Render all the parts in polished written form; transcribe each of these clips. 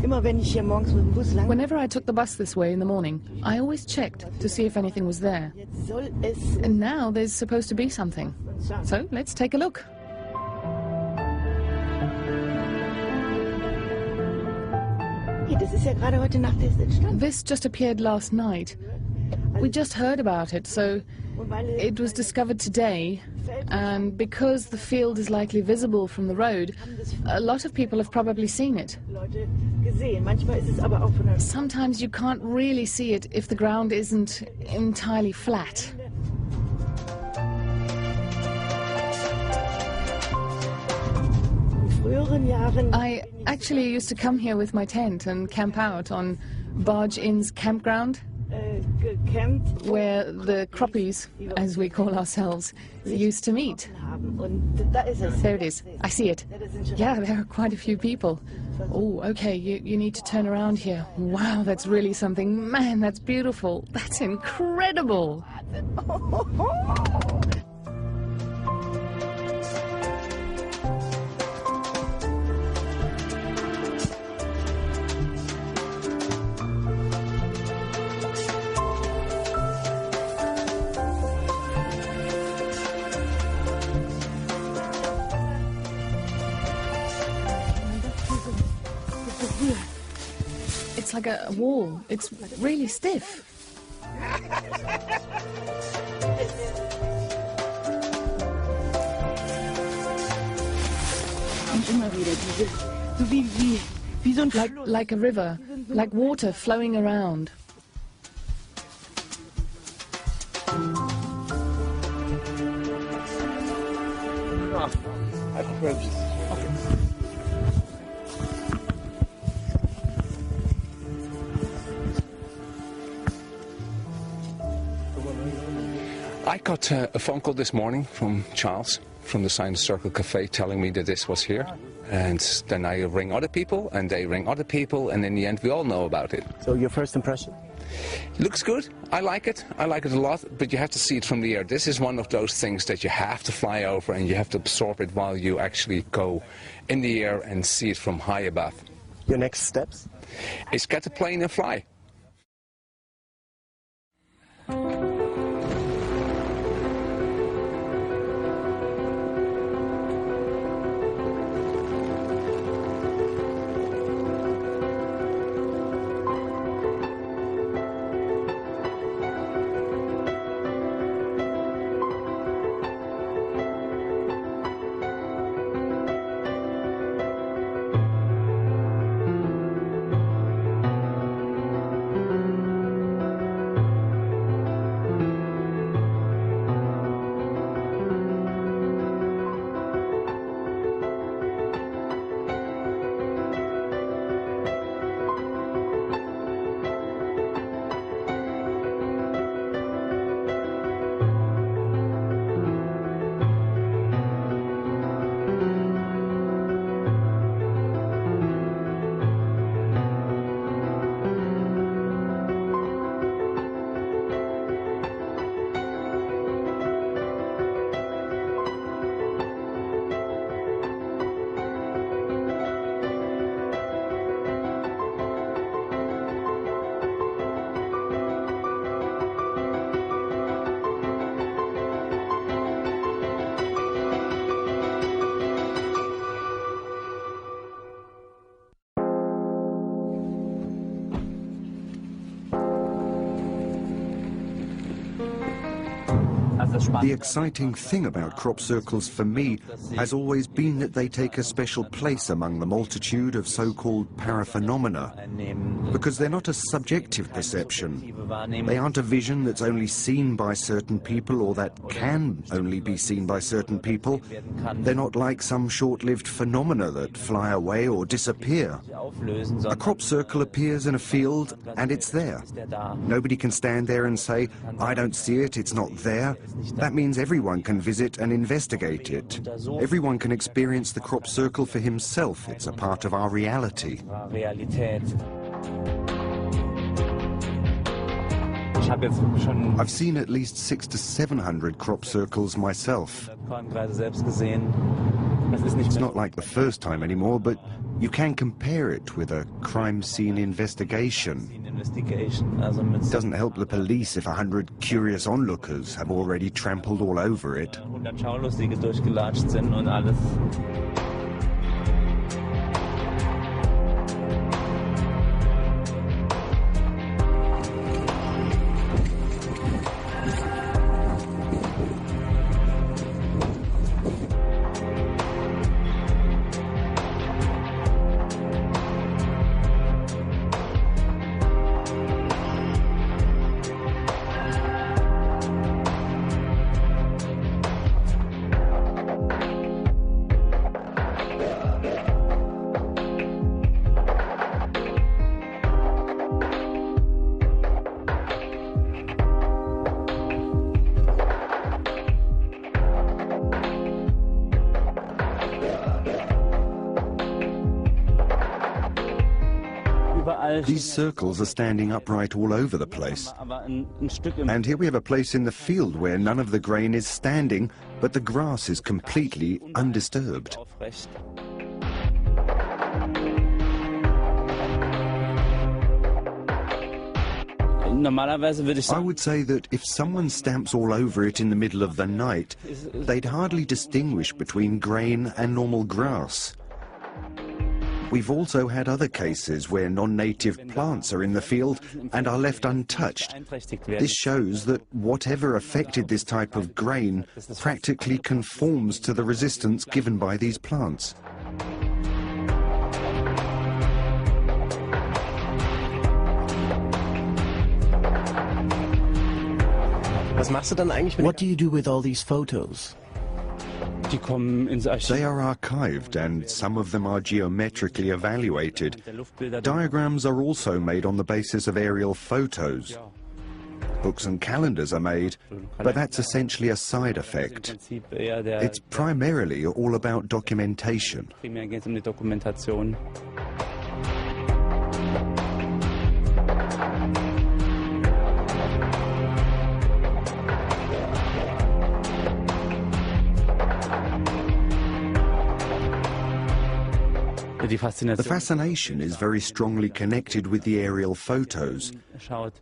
Whenever I took the bus this way in the morning, I always checked to see if anything was there. And now there's supposed to be something. So let's take a look. This just appeared last night. We just heard about it, so it was discovered today. And because the field is likely visible from the road, a lot of people have probably seen it. Sometimes you can't really see it if the ground isn't entirely flat. I actually used to come here with my tent and camp out on Barge Inn's campground, where the croppies, as we call ourselves, used to meet. There it is. I see it. Yeah, there are quite a few people. Oh, okay, you need to turn around here. Wow, that's really something. Man, that's beautiful. That's incredible. It's like a wall. It's really stiff. Like a river, like water flowing around. I got a phone call this morning from Charles from the Science Circle Cafe telling me that this was here, and then I ring other people and they ring other people, and in the end we all know about it. So your first impression? Looks good. I like it a lot, but you have to see it from the air. This is one of those things that you have to fly over and you have to absorb it while you actually go in the air and see it from high above. Your next steps? Is get the plane and fly. The exciting thing about crop circles for me has always been that they take a special place among the multitude of so-called paraphenomena, because they're not a subjective perception. They aren't a vision that's only seen by certain people or that can only be seen by certain people. They're not like some short-lived phenomena that fly away or disappear. A crop circle appears in a field and it's there. Nobody can stand there and say, I don't see it, it's not there. That means everyone can visit and investigate it. Everyone can experience the crop circle for himself. It's a part of our reality. I've seen at least 600 to 700 crop circles myself. It's not like the first time anymore, but you can compare it with a crime scene investigation. It doesn't help the police if 100 curious onlookers have already trampled all over it. These circles are standing upright all over the place. And here we have a place in the field where none of the grain is standing, but the grass is completely undisturbed. I would say that if someone stamps all over it in the middle of the night, they'd hardly distinguish between grain and normal grass. We've also had other cases where non-native plants are in the field and are left untouched. This shows that whatever affected this type of grain practically conforms to the resistance given by these plants. What do you do with all these photos? They are archived and some of them are geometrically evaluated. Diagrams are also made on the basis of aerial photos. Books and calendars are made, but that's essentially a side effect. It's primarily all about documentation. The fascination is very strongly connected with the aerial photos.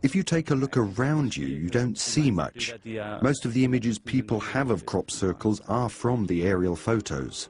If you take a look around you, you don't see much. Most of the images people have of crop circles are from the aerial photos.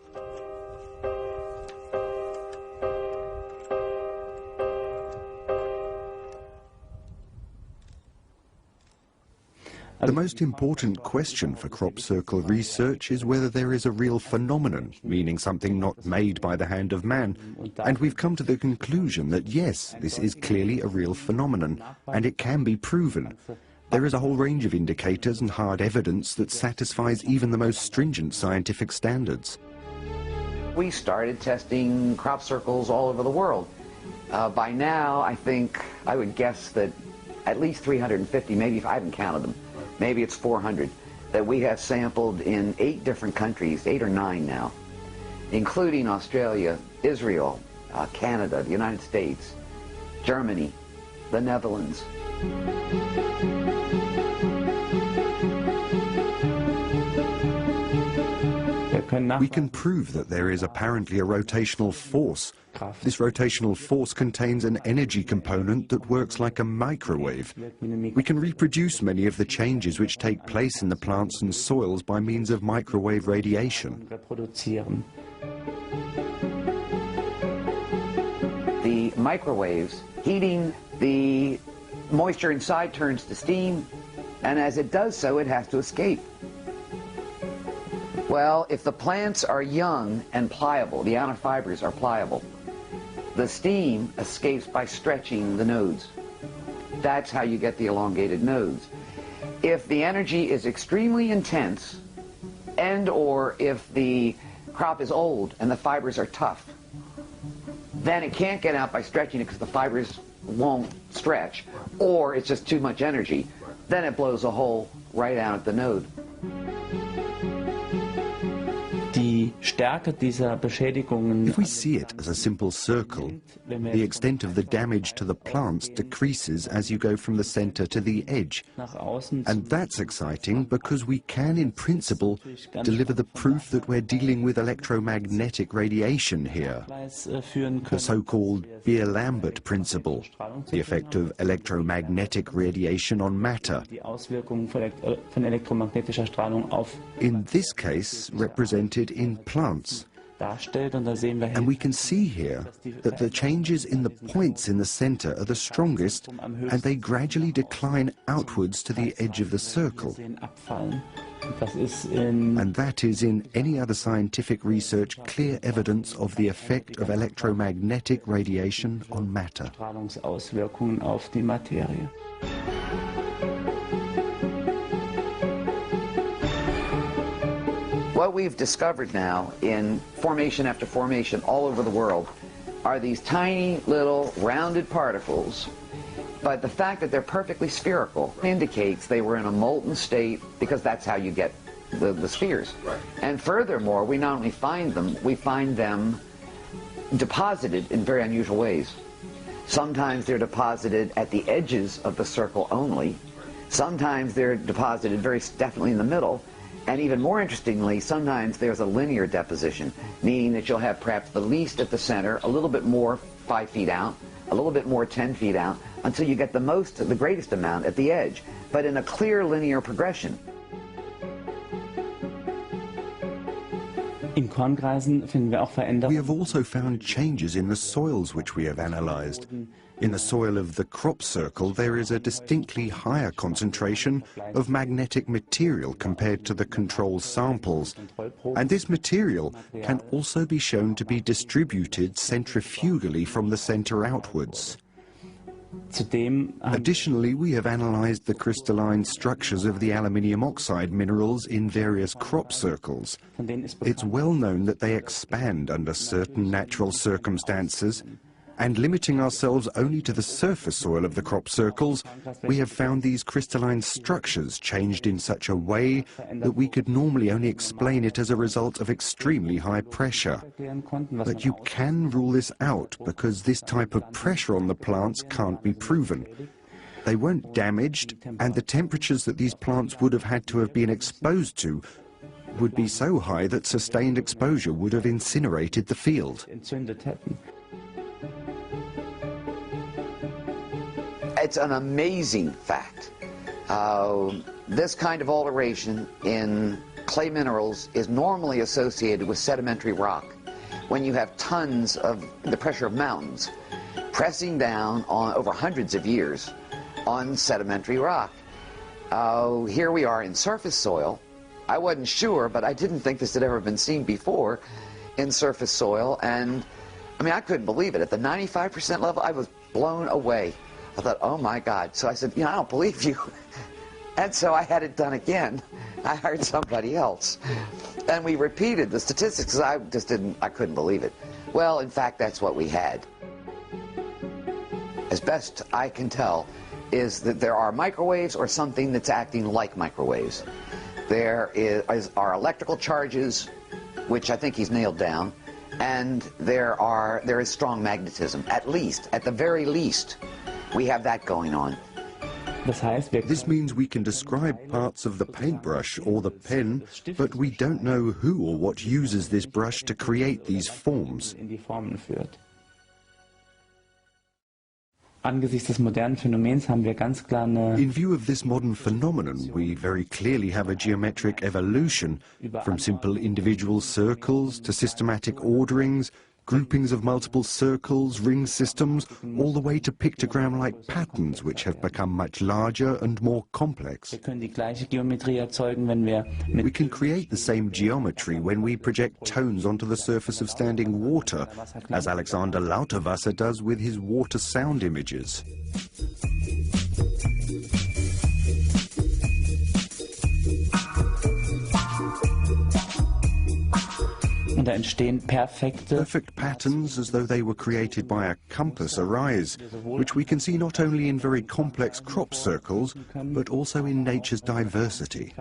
The most important question for crop circle research is whether there is a real phenomenon, meaning something not made by the hand of man. And we've come to the conclusion that yes, this is clearly a real phenomenon, and it can be proven. There is a whole range of indicators and hard evidence that satisfies even the most stringent scientific standards. We started testing crop circles all over the world. By now, I would guess that at least 350, maybe if I haven't counted them, maybe it's 400, that we have sampled in 8 different countries, 8 or 9 now, including Australia, Israel, Canada, the United States, Germany, the Netherlands. We can prove that there is apparently a rotational force. This rotational force contains an energy component that works like a microwave. We can reproduce many of the changes which take place in the plants and soils by means of microwave radiation. The microwaves heating the moisture inside turns to steam, and as it does so, it has to escape. Well, if the plants are young and pliable, the outer fibers are pliable, the steam escapes by stretching the nodes. That's how you get the elongated nodes. If the energy is extremely intense, and or if the crop is old and the fibers are tough, then it can't get out by stretching it because the fibers won't stretch, or it's just too much energy. Then it blows a hole right out at the node. Die If we see it as a simple circle, the extent of the damage to the plants decreases as you go from the center to the edge. And that's exciting because we can, in principle, deliver the proof that we're dealing with electromagnetic radiation here. The so-called Beer-Lambert principle, the effect of electromagnetic radiation on matter. In this case, represented in plants. And we can see here that the changes in the points in the center are the strongest, and they gradually decline outwards to the edge of the circle. And that is, in any other scientific research, clear evidence of the effect of electromagnetic radiation on matter. What we've discovered now in formation after formation all over the world are these tiny little rounded particles, but the fact that they're perfectly spherical indicates they were in a molten state, because that's how you get the spheres. Right. And furthermore, we not only find them, we find them deposited in very unusual ways. Sometimes they're deposited at the edges of the circle only. Sometimes they're deposited very definitely in the middle. And even more interestingly, sometimes there's a linear deposition, meaning that you'll have perhaps the least at the center, a little bit more 5 feet out, a little bit more 10 feet out, until you get the greatest amount at the edge, but in a clear linear progression. We have also found changes in the soils which we have analyzed. In the soil of the crop circle, there is a distinctly higher concentration of magnetic material compared to the control samples. And this material can also be shown to be distributed centrifugally from the center outwards. Additionally, we have analyzed the crystalline structures of the aluminium oxide minerals in various crop circles. It's well known that they expand under certain natural circumstances, and limiting ourselves only to the surface soil of the crop circles, we have found these crystalline structures changed in such a way that we could normally only explain it as a result of extremely high pressure. But you can rule this out because this type of pressure on the plants can't be proven. They weren't damaged, and the temperatures that these plants would have had to have been exposed to would be so high that sustained exposure would have incinerated the field. It's an amazing fact. This kind of alteration in clay minerals is normally associated with sedimentary rock. When you have tons of the pressure of mountains pressing down on over hundreds of years on sedimentary rock. Here we are in surface soil. I wasn't sure, but I didn't think this had ever been seen before in surface soil. And I mean, I couldn't believe it. At the 95% level, I was blown away. I thought, oh my God. So I said, I don't believe you. And so I had it done again. I hired somebody else. And we repeated the statistics because I couldn't believe it. Well, in fact, that's what we had. As best I can tell, is that there are microwaves or something that's acting like microwaves. There are electrical charges, which I think he's nailed down, and there is strong magnetism. At the very least, we have that going on. This means we can describe parts of the paintbrush or the pen, but we don't know who or what uses this brush to create these forms. In view of this modern phenomenon, we very clearly have a geometric evolution, from simple individual circles to systematic orderings, groupings of multiple circles, ring systems, all the way to pictogram-like patterns which have become much larger and more complex. We can create the same geometry when we project tones onto the surface of standing water, as Alexander Lauterwasser does with his water sound images. Perfect patterns as though they were created by a compass arise, which we can see not only in very complex crop circles, but also in nature's diversity.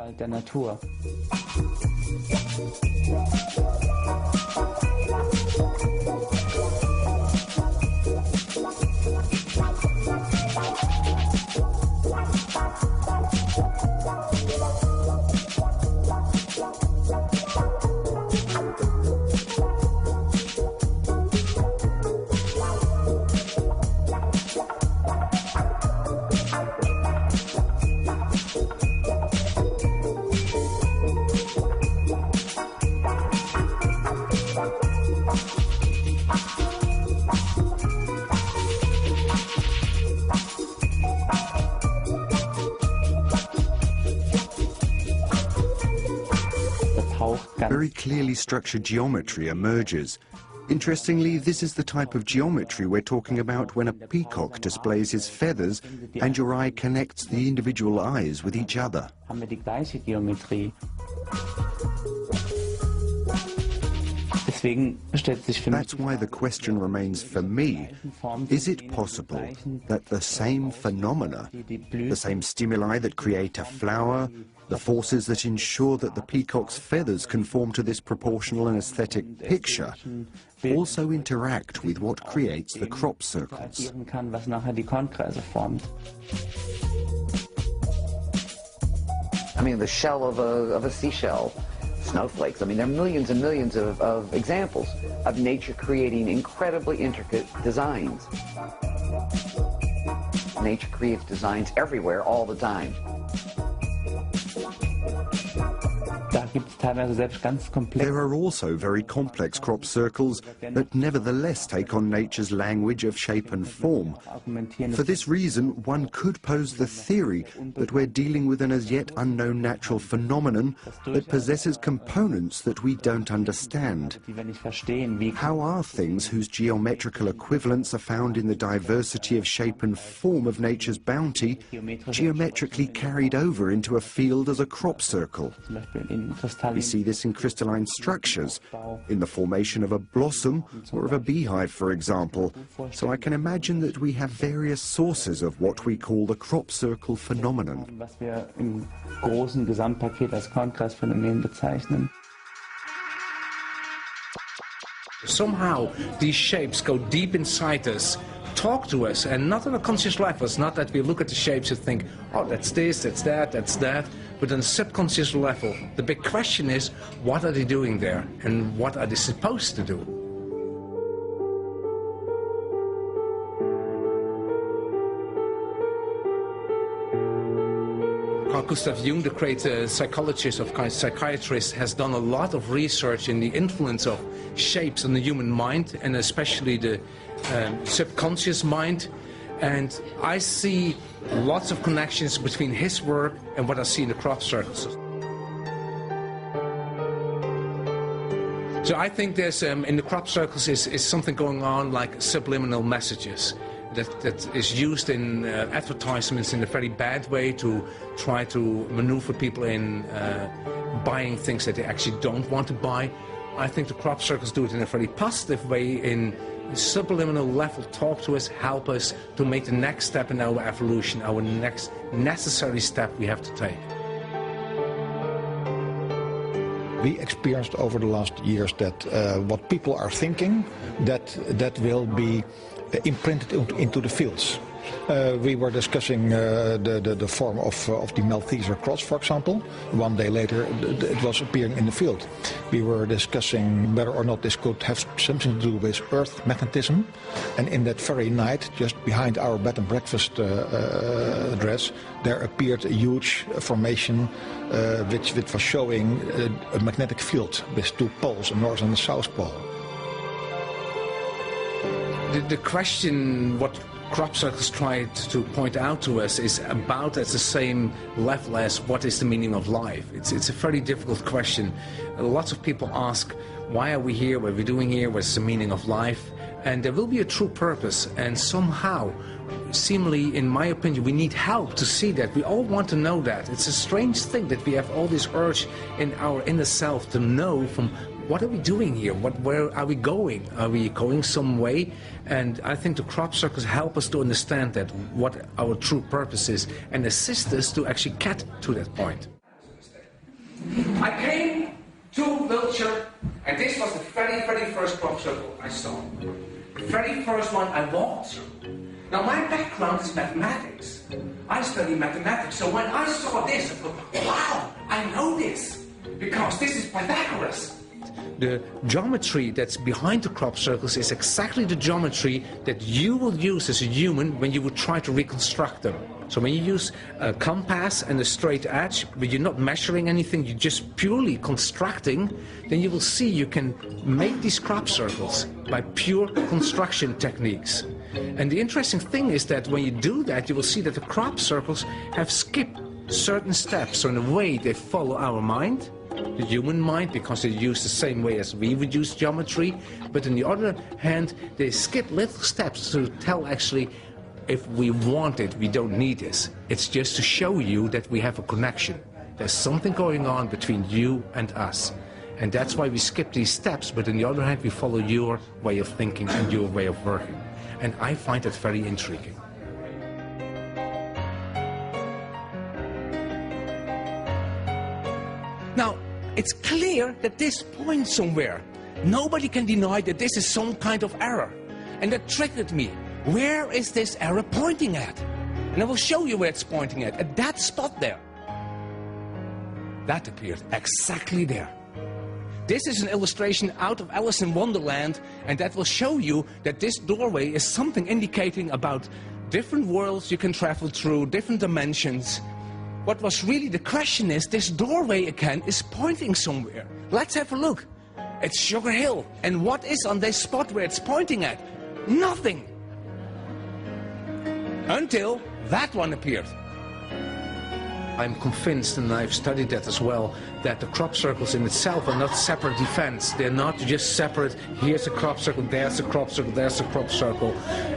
Very clearly structured geometry emerges. Interestingly, this is the type of geometry we're talking about when a peacock displays his feathers and your eye connects the individual eyes with each other. That's why the question remains for me, is it possible that the same phenomena, the same stimuli that create a flower, the forces that ensure that the peacock's feathers conform to this proportional and aesthetic picture, also interact with what creates the crop circles? I mean, the shell of a seashell, snowflakes. I mean, there are millions and millions of examples of nature creating incredibly intricate designs. Nature creates designs everywhere, all the time. There are also very complex crop circles that nevertheless take on nature's language of shape and form. For this reason, one could pose the theory that we're dealing with an as yet unknown natural phenomenon that possesses components that we don't understand. How are things whose geometrical equivalents are found in the diversity of shape and form of nature's bounty geometrically carried over into a field as a crop circle? We see this in crystalline structures, in the formation of a blossom or of a beehive, for example. So I can imagine that we have various sources of what we call the crop circle phenomenon. Somehow these shapes go deep inside us, talk to us, and not on a conscious level. It's not that we look at the shapes and think, oh, that's this, that's that, that's that. But on a subconscious level, the big question is, what are they doing there? And what are they supposed to do? Carl Gustav Jung, the great psychologist of psychiatrists, has done a lot of research in the influence of shapes on the human mind, and especially the subconscious mind. And I see lots of connections between his work and what I see in the crop circles. So I think there's, in the crop circles, is something going on like subliminal messages that is used in advertisements in a very bad way to try to maneuver people in buying things that they actually don't want to buy. I think the crop circles do it in a very positive way, in subliminal level, talk to us, help us to make the next step in our evolution, our next necessary step we have to take. We experienced over the last years that what people are thinking, that will be imprinted into the fields. We were discussing the form of the Malteser cross, for example. One day later, it was appearing in the field. We were discussing whether or not this could have something to do with earth magnetism. And in that very night, just behind our bed and breakfast address, there appeared a huge formation which was showing a magnetic field with two poles, a north and a south pole. The question, what crop circles tried to point out to us, is about at the same level as what is the meaning of life. It's a very difficult question. Lots of people ask, why are we here, what are we doing here, what's the meaning of life? And there will be a true purpose, and somehow, seemingly, in my opinion, we need help to see that. We all want to know that. It's a strange thing that we have all this urge in our inner self to know from what are we doing here? Where are we going? Are we going some way? And I think the crop circles help us to understand that, what our true purpose is, and assist us to actually get to that point. I came to Wiltshire, and this was the very, very first crop circle I saw. The very first one I walked through. Now my background is mathematics. I study mathematics, so when I saw this, I thought, wow, I know this, because this is Pythagoras. The geometry that's behind the crop circles is exactly the geometry that you will use as a human when you would try to reconstruct them. So when you use a compass and a straight edge, but you're not measuring anything, you're just purely constructing, then you will see you can make these crop circles by pure construction techniques. And the interesting thing is that when you do that, you will see that the crop circles have skipped certain steps. So in a way, they follow our mind, the human mind, because they use the same way as we would use geometry. But on the other hand, they skip little steps to tell actually, if we want it, we don't need this. It's just to show you that we have a connection. There's something going on between you and us. And that's why we skip these steps, but on the other hand, we follow your way of thinking and your way of working. And I find that very intriguing. Now, it's clear that this points somewhere. Nobody can deny that this is some kind of error. And that triggered me. Where is this arrow pointing at? And I will show you where it's pointing at that spot there. That appeared exactly there. This is an illustration out of Alice in Wonderland, and that will show you that this doorway is something indicating about different worlds you can travel through, different dimensions. What was really the question is, this doorway again is pointing somewhere. Let's have a look. It's Sugar Hill. And what is on this spot where it's pointing at? Nothing. Until that one appeared. I'm convinced, and I've studied that as well, that the crop circles in itself are not separate events. They're not just separate, here's a crop circle, there's a crop circle, there's a crop circle.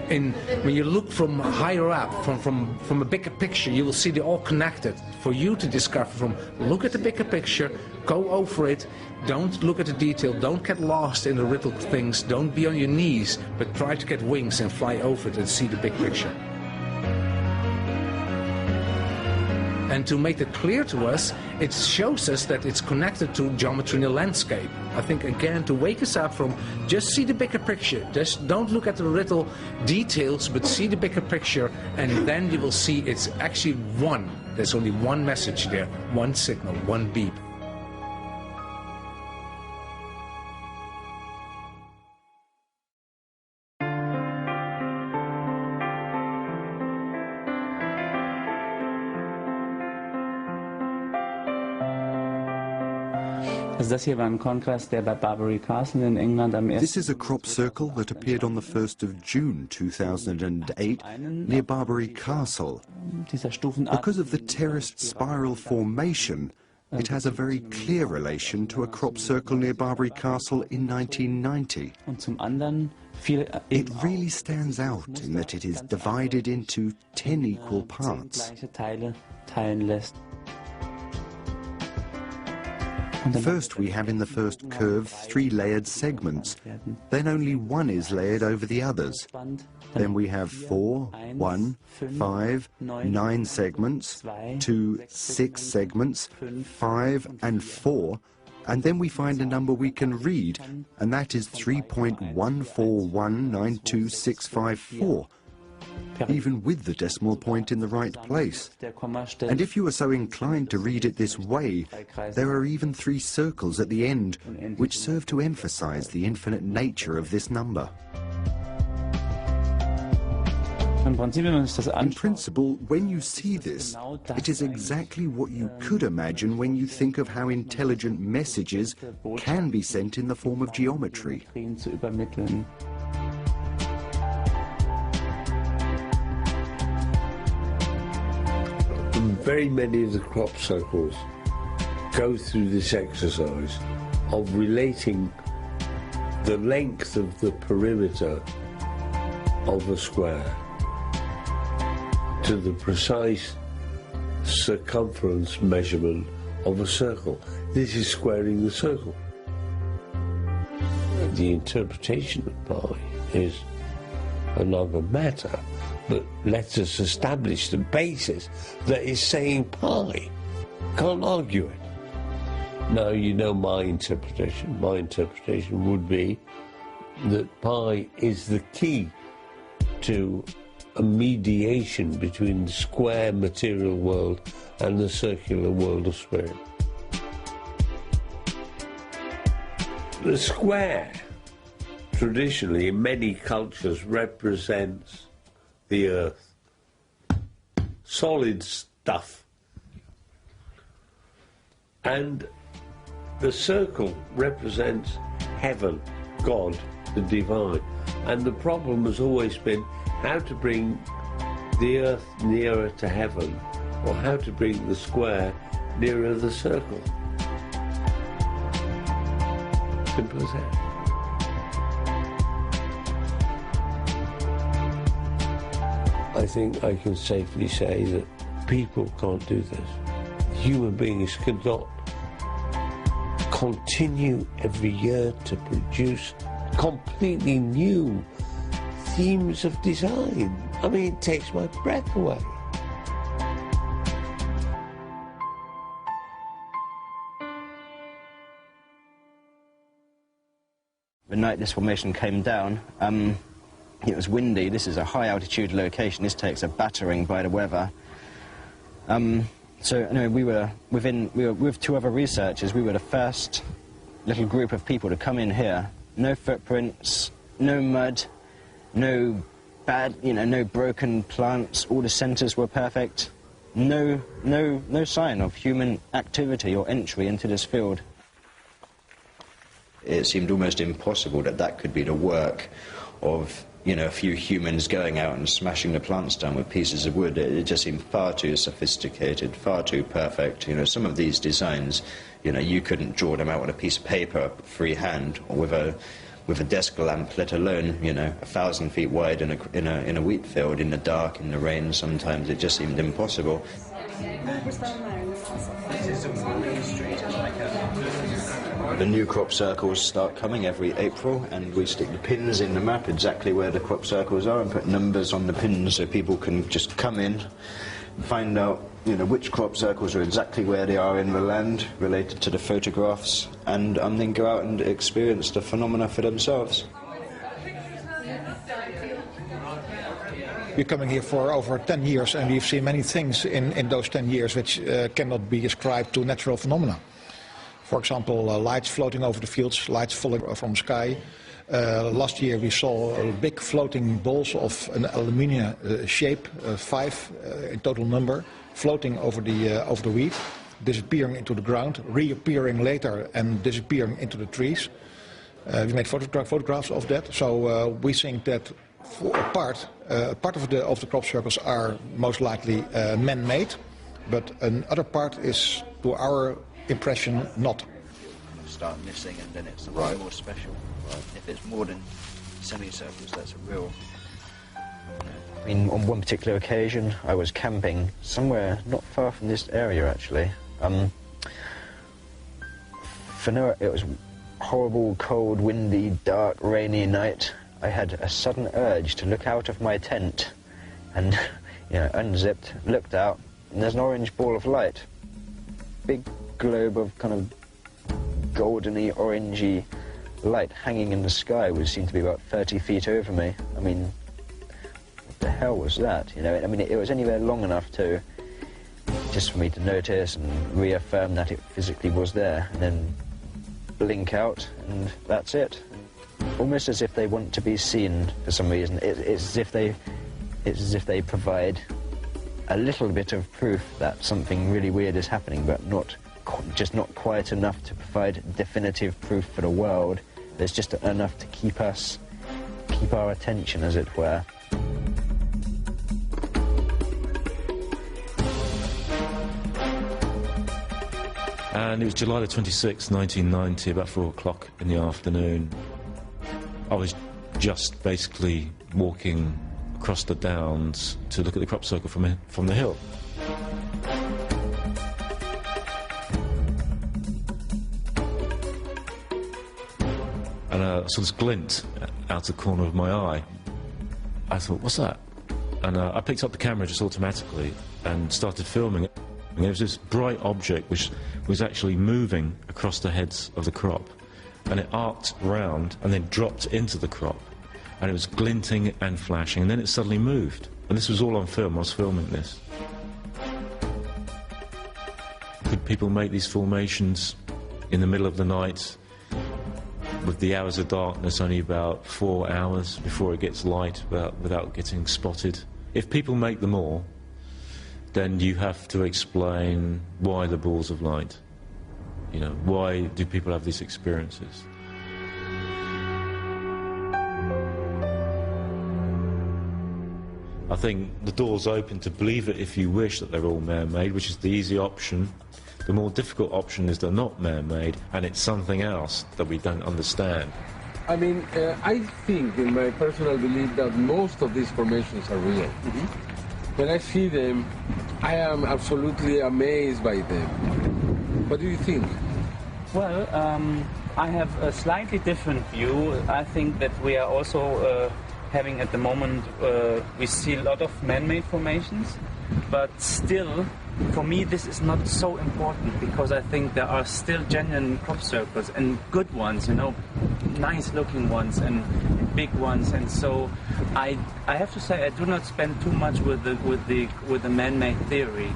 When you look from higher up, from a bigger picture, you will see they're all connected. For you to discover look at the bigger picture, go over it, don't look at the detail, don't get lost in the little things, don't be on your knees, but try to get wings and fly over it and see the big picture. And to make it clear to us, it shows us that it's connected to geometry in the landscape. I think, again, to wake us up from just see the bigger picture. Just don't look at the little details, but see the bigger picture, and then you will see it's actually one. There's only one message there, one signal, one beep. This is a crop circle that appeared on the 1st of June 2008 near Barbary Castle. Because of the terraced spiral formation, it has a very clear relation to a crop circle near Barbary Castle in 1990. It really stands out in that it is divided into 10 equal parts. First, we have in the first curve 3 layered segments. Then only one is layered over the others. Then we have 4, 1, 5, 9 segments, 2, 6 segments, 5 and 4. And then we find a number we can read, and that is 3.14192654. Even with the decimal point in the right place. And if you are so inclined to read it this way, there are even 3 circles at the end, which serve to emphasize the infinite nature of this number. In principle, when you see this, it is exactly what you could imagine when you think of how intelligent messages can be sent in the form of geometry. Very many of the crop circles go through this exercise of relating the length of the perimeter of a square to the precise circumference measurement of a circle. This is squaring the circle. the interpretation of pi is another matter, but let us establish the basis that is saying pi. Can't argue it. Now, you know my interpretation. My interpretation would be that pi is the key to a mediation between the square material world and the circular world of spirit. The square, traditionally, in many cultures, represents the earth. Solid stuff. And the circle represents heaven, God, the divine. And the problem has always been how to bring the earth nearer to heaven, or how to bring the square nearer the circle. Simple as that. I think I can safely say that people can't do this. Human beings cannot continue every year to produce completely new themes of design. I mean, it takes my breath away. The night this formation came down, it was windy. This is a high altitude location. This takes a battering by the weather. So anyway, we were with two other researchers. We were the first little group of people to come in here. No footprints, no mud, no broken plants. All the centres were perfect. No sign of human activity or entry into this field. It seemed almost impossible that that could be the work of, a few humans going out and smashing the plants down with pieces of wood. It just seemed far too sophisticated, far too perfect. Some of these designs, you couldn't draw them out on a piece of paper freehand or with a desk lamp, let alone, 1,000 feet wide in a wheat field, in the dark, in the rain. Sometimes it just seemed impossible. The new crop circles start coming every April, and we stick the pins in the map exactly where the crop circles are and put numbers on the pins so people can just come in, find out which crop circles are exactly where they are in the land related to the photographs, and then go out and experience the phenomena for themselves. We're coming here for over 10 years, and we've seen many things in those 10 years which cannot be ascribed to natural phenomena. For example, lights floating over the fields, lights falling from the sky. Last year we saw big floating balls of an aluminium shape, 5 in total number, floating over the wheat, disappearing into the ground, reappearing later and disappearing into the trees. We made photographs of that, so we think that for a part of the crop circles are most likely man-made, but another part is, to our impression, not. Start missing, and then it's something more special. If it's more than semicircles, that's a real. I mean, on one particular occasion, I was camping somewhere not far from this area, actually. It was a horrible, cold, windy, dark, rainy night. I had a sudden urge to look out of my tent, and unzipped, looked out, and there's an orange ball of light. Big globe of kind of goldeny, orangey light hanging in the sky, which seemed to be about 30 feet over me. I mean, what the hell was that? I mean, it was anywhere long enough to just for me to notice and reaffirm that it physically was there, and then blink out, and that's it. Almost as if they want to be seen for some reason. It's as if they provide a little bit of proof that something really weird is happening, but not quite enough to provide definitive proof for the world. There's just enough to keep our attention, as it were. And it was July the 26th, 1990, about 4 o'clock in the afternoon. I was just basically walking across the downs to look at the crop circle from the hill. and I saw this glint out the corner of my eye. I thought, what's that? And I picked up the camera just automatically and started filming it. And there was this bright object which was actually moving across the heads of the crop, and it arced round and then dropped into the crop, and it was glinting and flashing, and then it suddenly moved. And this was all on film. I was filming this. Could people make these formations in the middle of the night with the hours of darkness only about 4 hours before it gets light without getting spotted? If people make them all, then you have to explain why the balls of light. You know, why do people have these experiences? I think the door's open to believe it if you wish that they're all man-made, which is the easy option. The more difficult option is they're not man-made, and it's something else that we don't understand. I mean, I think, in my personal belief, that most of these formations are real. When I see them, I am absolutely amazed by them. What do you think? Well, I have a slightly different view. I think that we are also having at the moment, we see a lot of man-made formations, but still, for me, this is not so important, because I think there are still genuine crop circles and good ones, you know, nice-looking ones and big ones, and so I have to say I do not spend too much with the man-made theory.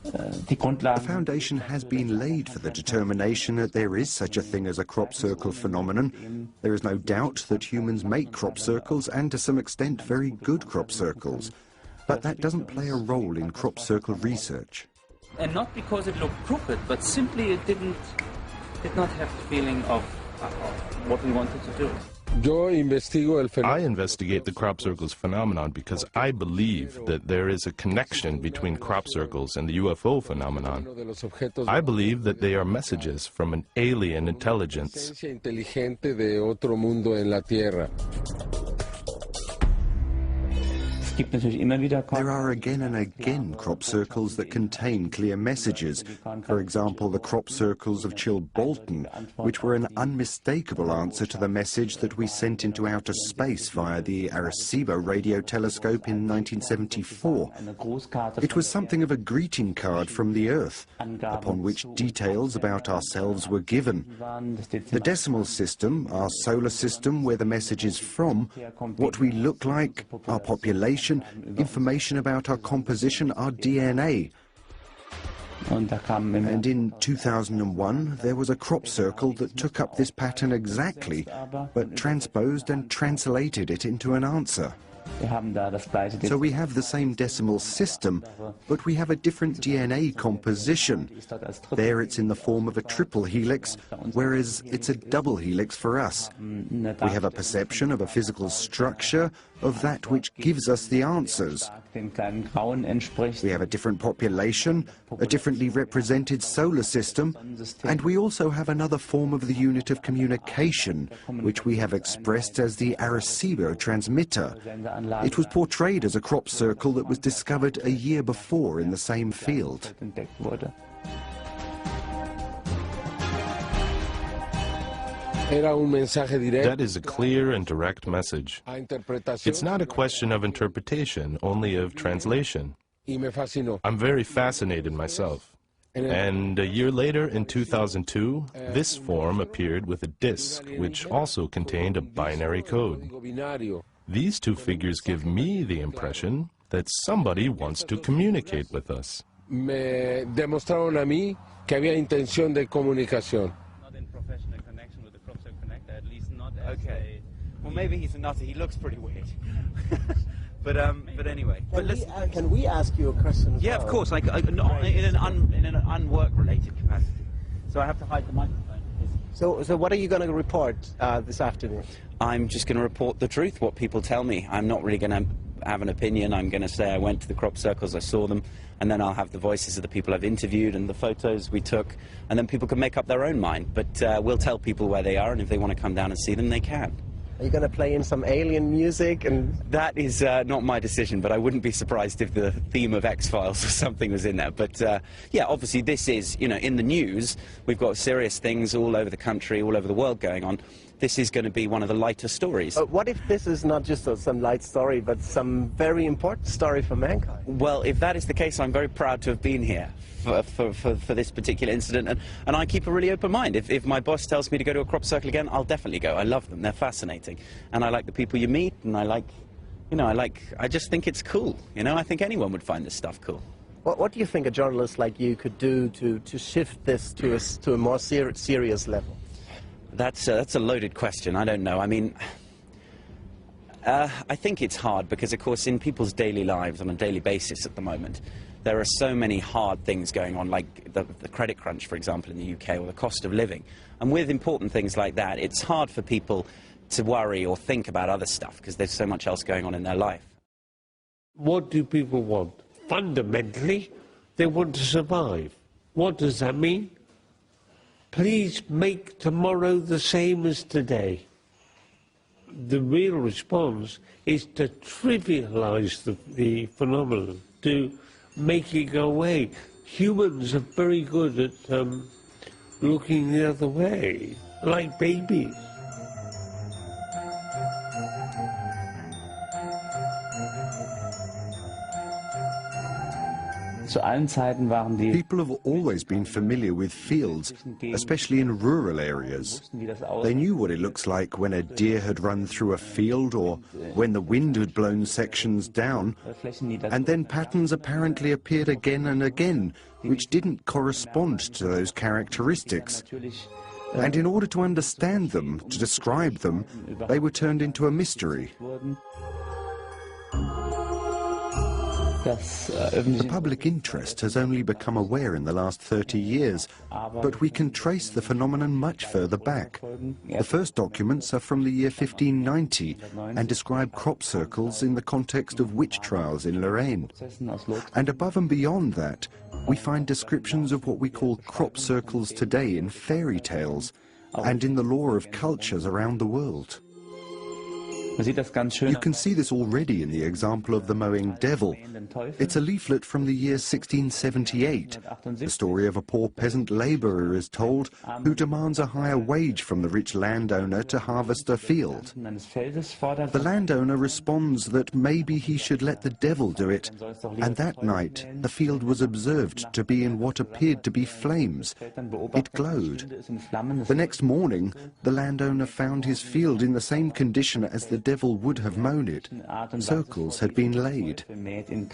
The foundation has been laid for the determination that there is such a thing as a crop circle phenomenon. There is no doubt that humans make crop circles, and to some extent very good crop circles. But that doesn't play a role in crop circle research. And not because it looked crooked, but simply it did not have the feeling of what we wanted to do. I investigate the crop circles phenomenon because I believe that there is a connection between crop circles and the UFO phenomenon. I believe that they are messages from an alien intelligence. There are again and again crop circles that contain clear messages. For example, the crop circles of Chilbolton, which were an unmistakable answer to the message that we sent into outer space via the Arecibo radio telescope in 1974. It was something of a greeting card from the Earth, upon which details about ourselves were given. The decimal system, our solar system, where the message is from, what we look like, our population, information about our composition, our DNA. And in 2001, there was a crop circle that took up this pattern exactly, but transposed and translated it into an answer. So we have the same decimal system, but we have a different DNA composition. There it's in the form of a triple helix, whereas it's a double helix for us. We have a perception of a physical structure, of that which gives us the answers. We have a different population, a differently represented solar system, and we also have another form of the unit of communication, which we have expressed as the Arecibo transmitter. It was portrayed as a crop circle that was discovered a year before in the same field. That is a clear and direct message. It's not a question of interpretation, only of translation. I'm very fascinated myself. And a year later, in 2002, this form appeared with a disc, which also contained a binary code. These two figures give me the impression that somebody wants to communicate with us. Me demostraron a mí que había intención de comunicación. Okay. Well, maybe he's a nutter. He looks pretty weird. but anyway. Can we ask you a question? Yeah, of course. Like in an unwork-related capacity. So I have to hide the microphone. So what are you going to report this afternoon? I'm just going to report the truth, what people tell me. I'm not really going to have an opinion. I'm going to say I went to the crop circles, I saw them, and then I'll have the voices of the people I've interviewed and the photos we took, and then people can make up their own mind. But we'll tell people where they are, and if they want to come down and see them, they can. Are you going to play in some alien music? And that is not my decision, but I wouldn't be surprised if the theme of X-Files or something was in there. But yeah, obviously this is, you know, in the news, we've got serious things all over the country, all over the world going on. this is going to be one of the lighter stories. What if this is not just some light story, but some very important story for mankind? Well, if that is the case, I'm very proud to have been here for this particular incident, and I keep a really open mind. If my boss tells me to go to a crop circle again, I'll definitely go. I love them. They're fascinating. And I like the people you meet, and I just think it's cool. I think anyone would find this stuff cool. What do you think a journalist like you could do to shift this to a more serious level? That's a loaded question. I don't know. I mean, I think it's hard because, of course, in people's daily lives on a daily basis at the moment, there are so many hard things going on, like the credit crunch, for example, in the UK, or the cost of living. And with important things like that, it's hard for people to worry or think about other stuff because there's so much else going on in their life. What do people want? Fundamentally, they want to survive. What does that mean? Please make tomorrow the same as today. The real response is to trivialize the phenomenon, to make it go away. Humans are very good at looking the other way, like babies. People have always been familiar with fields, especially in rural areas. They knew what it looks like when a deer had run through a field or when the wind had blown sections down, and then patterns apparently appeared again and again, which didn't correspond to those characteristics. And in order to understand them, to describe them, they were turned into a mystery. The public interest has only become aware in the last 30 years, but we can trace the phenomenon much further back. The first documents are from the year 1590 and describe crop circles in the context of witch trials in Lorraine. And above and beyond that, we find descriptions of what we call crop circles today in fairy tales and in the lore of cultures around the world. You can see this already in the example of the mowing devil. It's a leaflet from the year 1678. The story of a poor peasant labourer is told who demands a higher wage from the rich landowner to harvest a field. The landowner responds that maybe he should let the devil do it, and that night the field was observed to be in what appeared to be flames. It glowed. The next morning, the landowner found his field in the same condition as the devil would have mown it. Circles had been laid.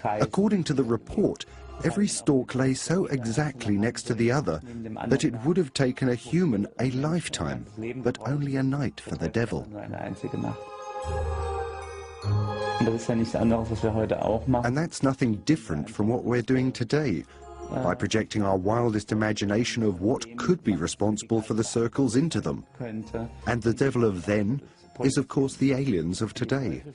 According to the report, every stalk lay so exactly next to the other that it would have taken a human a lifetime, but only a night for the devil. And that's nothing different from what we're doing today, by projecting our wildest imagination of what could be responsible for the circles into them. And the devil of then is, of course, the aliens of today. The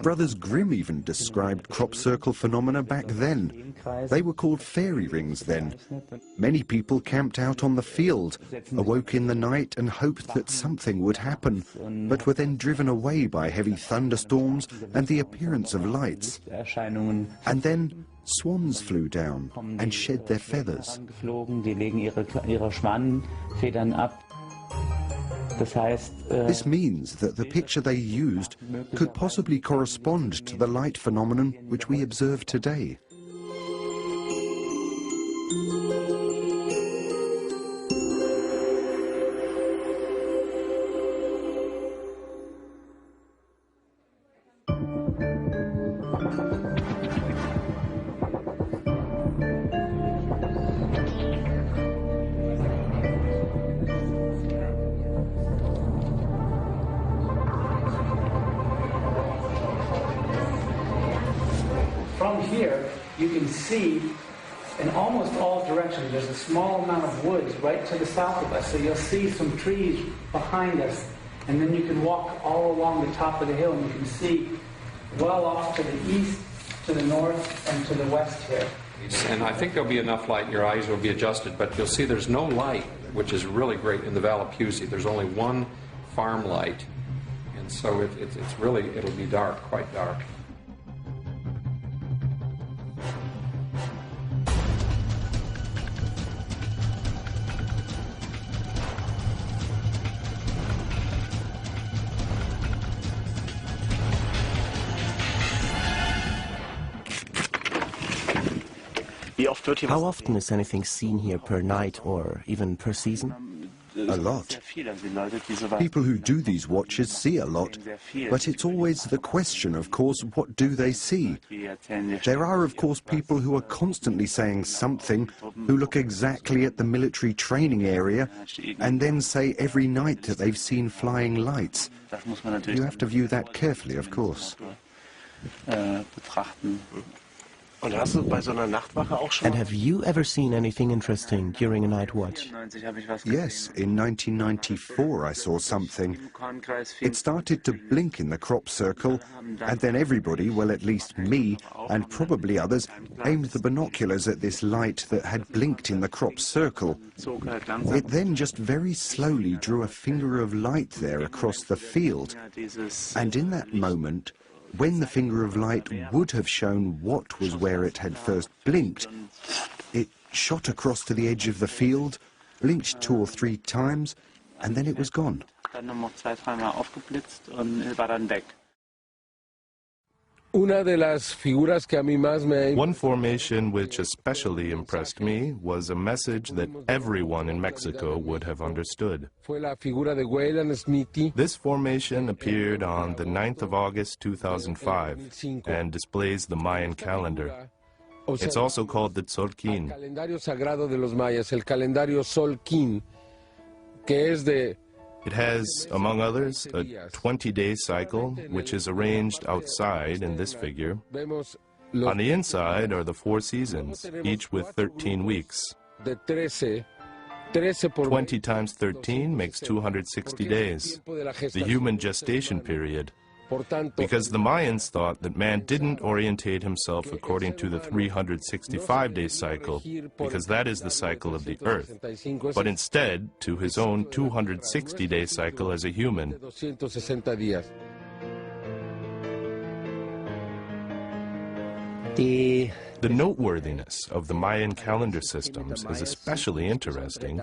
brothers Grimm even described crop circle phenomena back then. They were called fairy rings then. Many people camped out on the field, awoke in the night and hoped that something would happen, but were then driven away by heavy thunderstorms and the appearance of lights. And then swans flew down and shed their feathers. This means that the picture they used could possibly correspond to the light phenomenon which we observe today. From here, you can see in almost all directions, there's a small amount of woods right to the south of us. So you'll see some trees behind us, and then you can walk all along the top of the hill, and you can see well off to the east, to the north, and to the west here. And I think there'll be enough light, your eyes will be adjusted, but you'll see there's no light, which is really great in the Valapuzzi. There's only one farm light, and so it's really, it'll be dark, quite dark. How often is anything seen here per night or even per season? A lot. People who do these watches see a lot, but it's always the question, of course, what do they see? There are, of course, people who are constantly saying something, who look exactly at the military training area, and then say every night that they've seen flying lights. You have to view that carefully, of course. And have you ever seen anything interesting during a night watch? Yes, in 1994 I saw something. It started to blink in the crop circle, and then everybody, well at least me, and probably others, aimed the binoculars at this light that had blinked in the crop circle. It then just very slowly drew a finger of light there across the field, and in that moment, when the finger of light would have shown what was where it had first blinked, it shot across to the edge of the field, blinked 2 or 3 times, and then it was gone. One formation which especially impressed me was a message that everyone in Mexico would have understood. This formation appeared on the 9th of August 2005 and displays the Mayan calendar. It's also called the Tzolkin. It has, among others, a 20-day cycle, which is arranged outside in this figure. On the inside are the 4 seasons, each with 13 weeks. 20 times 13 makes 260 days, the human gestation period. Because the Mayans thought that man didn't orientate himself according to the 365-day cycle, because that is the cycle of the earth, but instead to his own 260-day cycle as a human. The noteworthiness of the Mayan calendar systems is especially interesting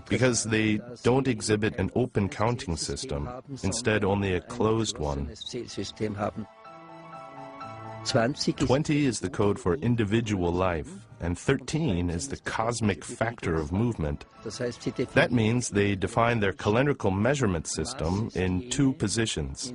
because they don't exhibit an open counting system, instead only a closed one. 20 is the code for individual life, and 13 is the cosmic factor of movement. That means they define their calendrical measurement system in 2 positions.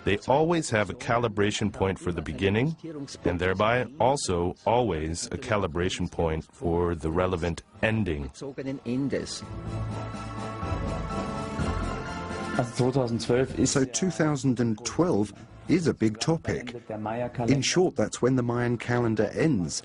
They always have a calibration point for the beginning, and thereby also always a calibration point for the relevant ending. So 2012 is a big topic. In short, that's when the Mayan calendar ends.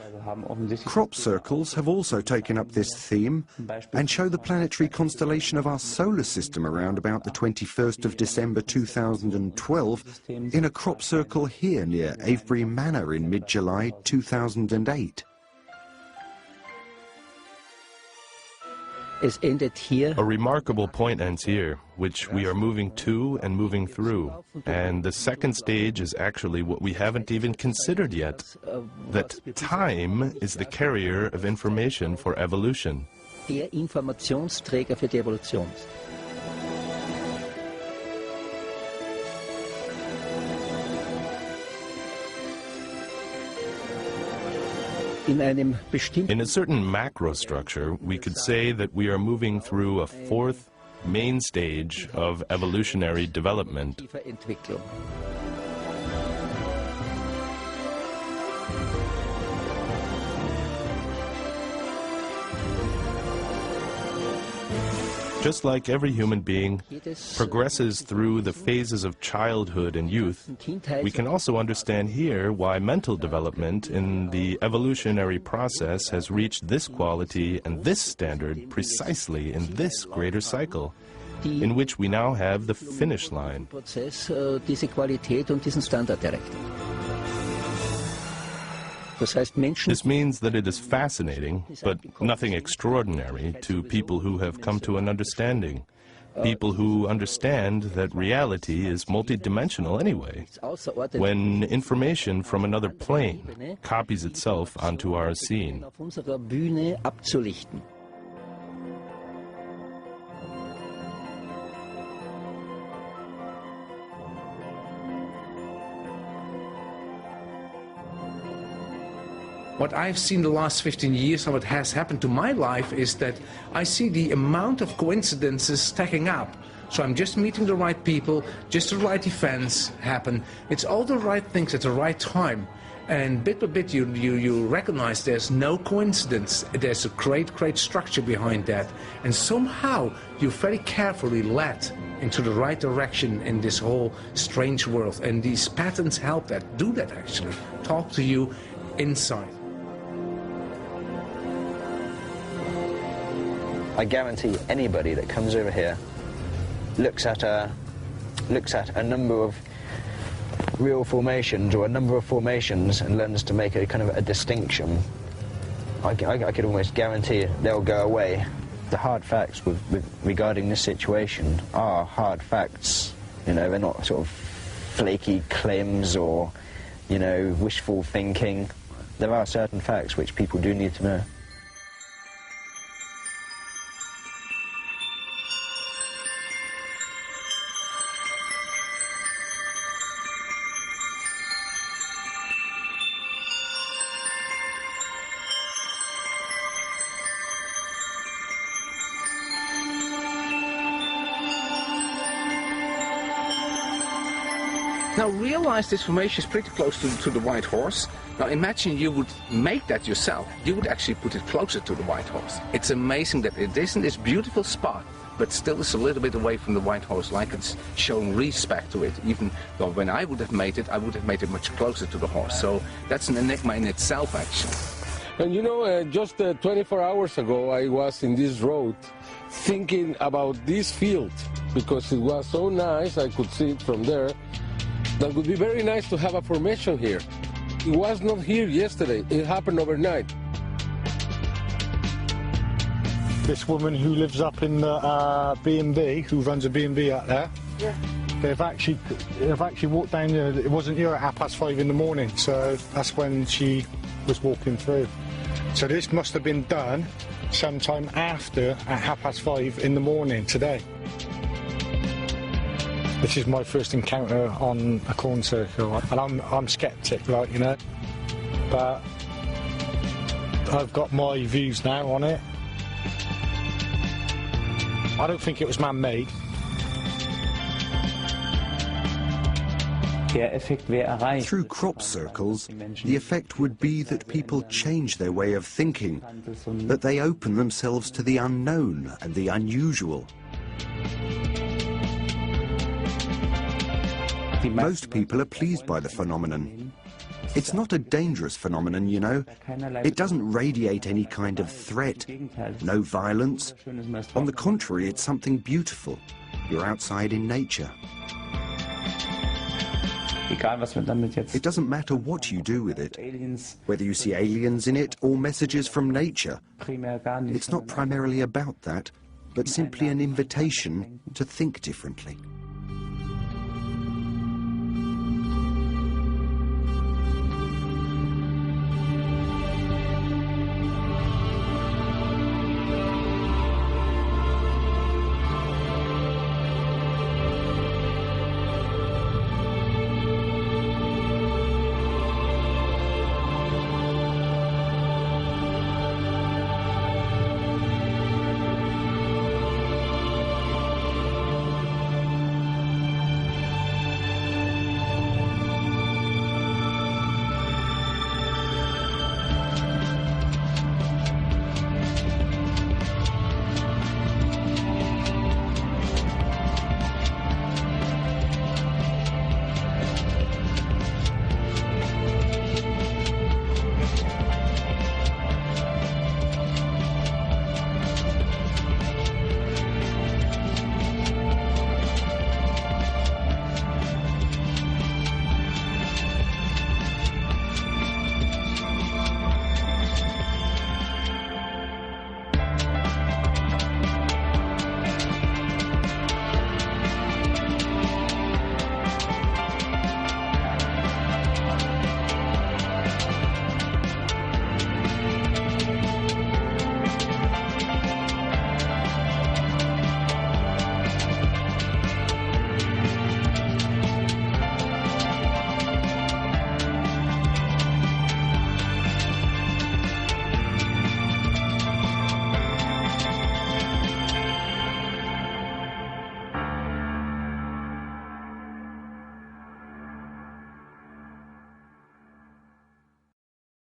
Crop circles have also taken up this theme and show the planetary constellation of our solar system around about the 21st of December 2012 in a crop circle here near Avebury Manor in mid-July 2008. A remarkable point ends here, which we are moving to and moving through. And the second stage is actually what we haven't even considered yet, that time is the carrier of information for evolution. In a certain macro structure, we could say that we are moving through a 4th main stage of evolutionary development. Just like every human being progresses through the phases of childhood and youth, we can also understand here why mental development in the evolutionary process has reached this quality and this standard precisely in this greater cycle, in which we now have the finish line. This means that it is fascinating, but nothing extraordinary, to people who have come to an understanding. People who understand that reality is multidimensional anyway, when information from another plane copies itself onto our scene. What I've seen the last 15 years, and what has happened to my life, is that I see the amount of coincidences stacking up. So I'm just meeting the right people, just the right events happen. It's all the right things at the right time. And bit by bit you recognize there's no coincidence. There's a great structure behind that. And somehow you're very carefully led into the right direction in this whole strange world. And these patterns help that, do that actually. Talk to you inside. I guarantee anybody that comes over here looks at a number of real formations or a number of formations and learns to make a kind of a distinction, I could almost guarantee they'll go away. The hard facts regarding this situation are hard facts. You know, they're not sort of flaky claims or, you know, wishful thinking. There are certain facts which people do need to know. Now realize this formation is pretty close to the white horse. Now imagine you would make that yourself. You would actually put it closer to the white horse. It's amazing that it is in this beautiful spot, but still is a little bit away from the white horse, like it's showing respect to it. Even though when I would have made it, I would have made it much closer to the horse. So that's an enigma in itself, actually. And you know, just 24 hours ago, I was in this road thinking about this field, because it was so nice, I could see it from there. That would be very nice to have a formation here. It was not here yesterday, it happened overnight. This woman who lives up in the B&B, who runs a B&B out there, yeah. They've actually walked down here. It wasn't here at 5:30 in the morning, so that's when she was walking through. So this must have been done sometime after at 5:30 in the morning today. This is my first encounter on a corn circle, and I'm sceptic, like, you know, but I've got my views now on it. I don't think it was man-made. Through crop circles, the effect would be that people change their way of thinking, that they open themselves to the unknown and the unusual. Most people are pleased by the phenomenon. It's not a dangerous phenomenon, you know. It doesn't radiate any kind of threat, no violence. On the contrary, it's something beautiful. You're outside in nature. It doesn't matter what you do with it, whether you see aliens in it or messages from nature. It's not primarily about that, but simply an invitation to think differently.